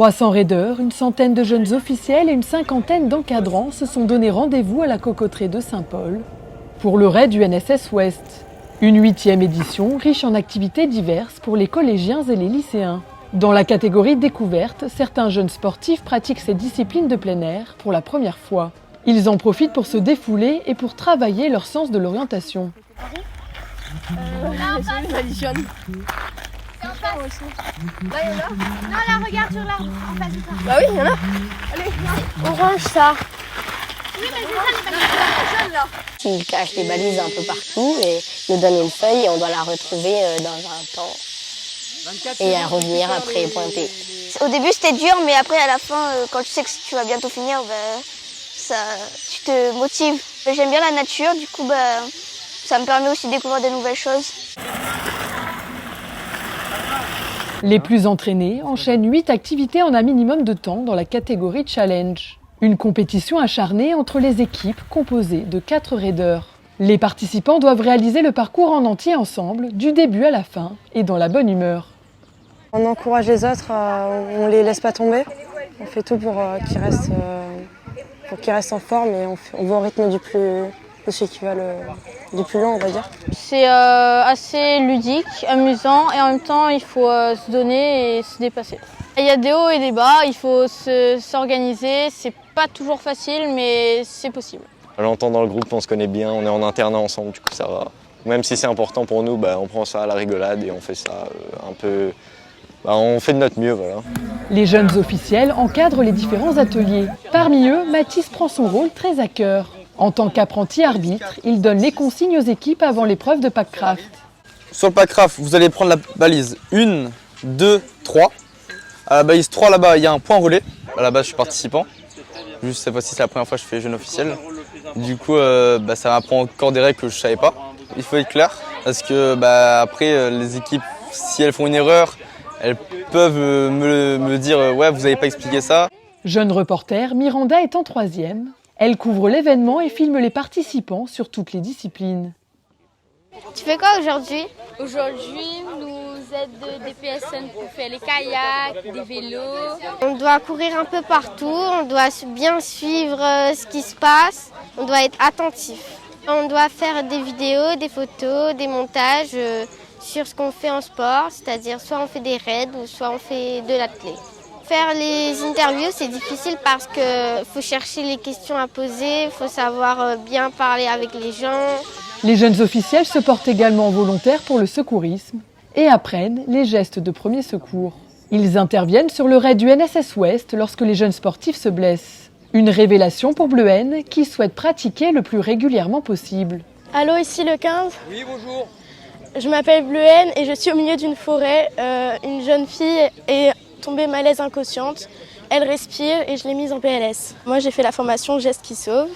300 raideurs, une centaine de jeunes officiels et une cinquantaine d'encadrants se sont donné rendez-vous à la cocoterie de Saint-Paul pour le raid UNSS Ouest. Une 8e édition riche en activités diverses pour les collégiens et les lycéens. Dans la catégorie découverte, certains jeunes sportifs pratiquent ces disciplines de plein air pour la première fois. Ils en profitent pour se défouler et pour travailler leur sens de l'orientation. Là, il y en a. Non, là, regarde sur l'arbre. En face de toi. Bah oui, il y en a. Allez, Orange, ça. oui, mais c'est ça, les balises jaunes, là. Ils cachent les balises un peu partout et nous donnent une feuille et on doit la retrouver dans un temps et à revenir après pointer. Au début, c'était dur, mais après, à la fin, quand tu sais que tu vas bientôt finir, tu te motives. J'aime bien la nature, du coup, ça me permet aussi de découvrir de nouvelles choses. Les plus entraînés enchaînent 8 activités en un minimum de temps dans la catégorie Challenge. Une compétition acharnée entre les équipes composées de 4 raideurs. Les participants doivent réaliser le parcours en entier ensemble, du début à la fin, et dans la bonne humeur. On encourage les autres, on les laisse pas tomber. On fait tout pour qu'ils restent en forme et on va au rythme de celui qui va du plus long, on va dire. C'est assez ludique, amusant et en même temps il faut se donner et se dépasser. Il y a des hauts et des bas, il faut s'organiser, c'est pas toujours facile mais c'est possible. À l'entendre dans le groupe, on se connaît bien, on est en internat ensemble, du coup ça va. Même si c'est important pour nous, on prend ça à la rigolade et on fait ça un peu... on fait de notre mieux, voilà. Les jeunes officiels encadrent les différents ateliers. Parmi eux, Mathis prend son rôle très à cœur. En tant qu'apprenti arbitre, il donne les consignes aux équipes avant l'épreuve de Packcraft. Sur le Packcraft, vous allez prendre la balise 1, 2, 3. À la balise 3, là-bas, il y a un point relais. À la base, je suis participant. Juste cette fois-ci, c'est la première fois que je fais jeune officiel. Du coup, ça m'apprend encore des règles que je ne savais pas. Il faut être clair, parce que après, les équipes, si elles font une erreur, elles peuvent me dire « ouais, vous n'avez pas expliqué ça ». Jeune reporter, Miranda est en 3e. Elle couvre l'événement et filme les participants sur toutes les disciplines. Tu fais quoi aujourd'hui? Aujourd'hui, nous aide des PSN pour faire les kayaks, des vélos. On doit courir un peu partout, on doit bien suivre ce qui se passe, on doit être attentif. On doit faire des vidéos, des photos, des montages sur ce qu'on fait en sport, c'est-à-dire soit on fait des raids ou soit on fait de l'athlé. Faire les interviews, c'est difficile parce qu'il faut chercher les questions à poser, il faut savoir bien parler avec les gens. Les jeunes officiels se portent également volontaires pour le secourisme et apprennent les gestes de premier secours. Ils interviennent sur le raid UNSS Ouest lorsque les jeunes sportifs se blessent. Une révélation pour Bleuhen qui souhaite pratiquer le plus régulièrement possible. Allô, ici le 15. Oui, bonjour. Je m'appelle Bleuhen et je suis au milieu d'une forêt. Une jeune fille est tombée malaise inconsciente. Elle respire et je l'ai mise en PLS. Moi, j'ai fait la formation Gestes qui sauvent.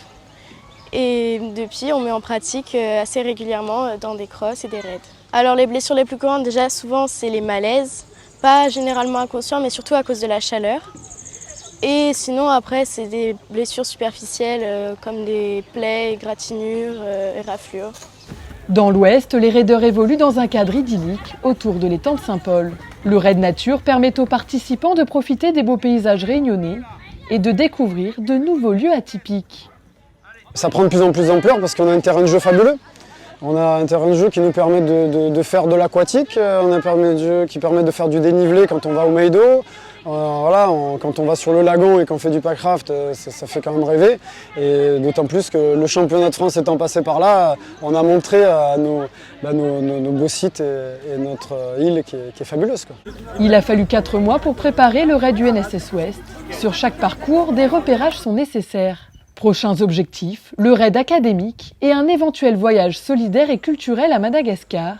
Et depuis, on met en pratique assez régulièrement dans des crosses et des raids. Alors, les blessures les plus courantes, déjà, souvent, c'est les malaises. Pas généralement inconscients, mais surtout à cause de la chaleur. Et sinon, après, c'est des blessures superficielles comme des plaies, égratignures et raflures. Dans l'Ouest, les raideurs évoluent dans un cadre idyllique autour de l'étang de Saint-Paul. Le raid nature permet aux participants de profiter des beaux paysages réunionnais et de découvrir de nouveaux lieux atypiques. Ça prend de plus en plus d'ampleur parce qu'on a un terrain de jeu fabuleux. On a un terrain de jeu qui nous permet de faire de l'aquatique, on a un terrain de jeu qui permet de faire du dénivelé quand on va au Meido. Quand on va sur le lagon et qu'on fait du Packcraft, ça fait quand même rêver. Et d'autant plus que le championnat de France étant passé par là, on a montré à nos beaux sites et notre île qui est fabuleuse, quoi. Il a fallu 4 mois pour préparer le raid UNSS Ouest. Sur chaque parcours, des repérages sont nécessaires. Prochains objectifs, le raid académique et un éventuel voyage solidaire et culturel à Madagascar,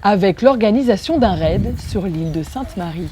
avec l'organisation d'un raid sur l'île de Sainte-Marie.